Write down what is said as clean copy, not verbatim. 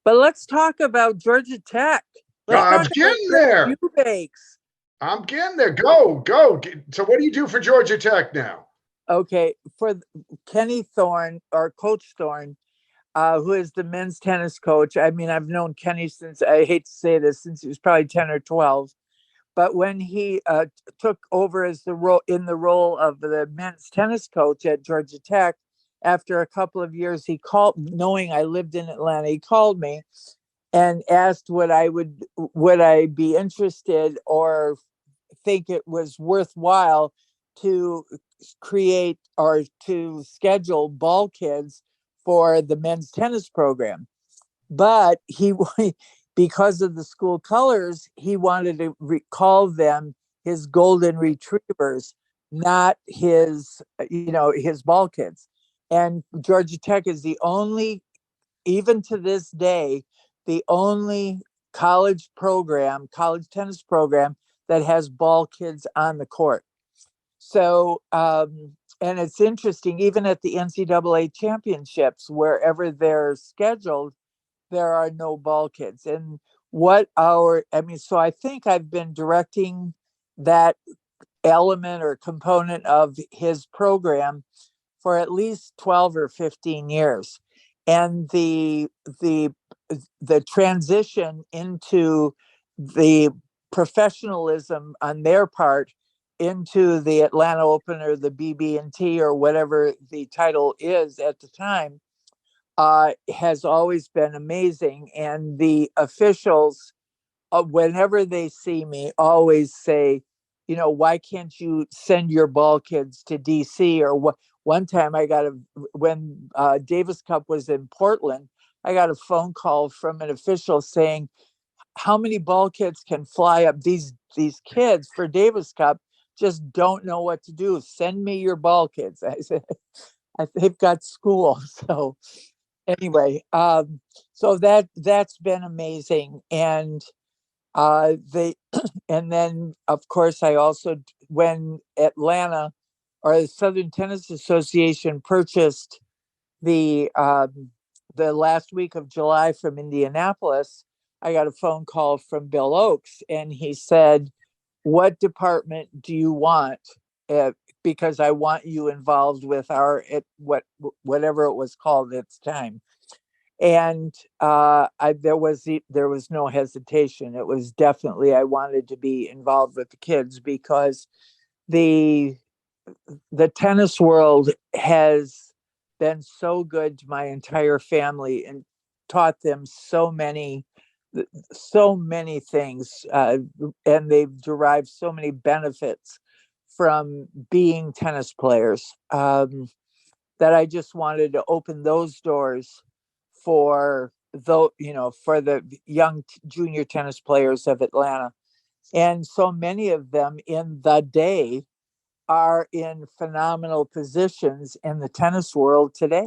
But let's talk about Georgia Tech. Let's I'm talk about getting Rick there. Eubanks. I'm getting there. Go, go. So what do you do for Georgia Tech now? Okay, for Kenny Thorne or Coach Thorne, who is the men's tennis coach. I mean, I've known Kenny since, I hate to say this, since he was probably 10 or 12. But when he took over as in the role of the men's tennis coach at Georgia Tech, after a couple of years, he called, knowing I lived in Atlanta, he called me and asked would I be interested or think it was worthwhile to create or to schedule ball kids for the men's tennis program. But he, because of the school colors, he wanted to call them his Golden Retrievers, not his ball kids. And Georgia Tech is the only, even to this day, the only college tennis program that has ball kids on the court. So, and it's interesting, even at the NCAA championships, wherever they're scheduled, there are no ball kids. And so I think I've been directing that element or component of his program for at least 12 or 15 years. And the transition into the professionalism on their part into the Atlanta Open or the BB&T or whatever the title is at the time has always been amazing. And the officials, whenever they see me, always say, why can't you send your ball kids to DC? Or what? One time when Davis Cup was in Portland, I got a phone call from an official saying, how many ball kids can fly up? These kids for Davis Cup just don't know what to do. Send me your ball kids. I said, they've got school. So anyway, so that's been amazing. And and then of course I also, when Atlanta or the Southern Tennis Association purchased the last week of July from Indianapolis, I got a phone call from Bill Oakes, and he said, what department do you want? Because I want you involved with whatever it was called at the time. And there was no hesitation. It was definitely, I wanted to be involved with the kids because the tennis world has been so good to my entire family and taught them so many things, and they've derived so many benefits from being tennis players, that I just wanted to open those doors for the young junior tennis players of Atlanta. And so many of them in the day are in phenomenal positions in the tennis world today.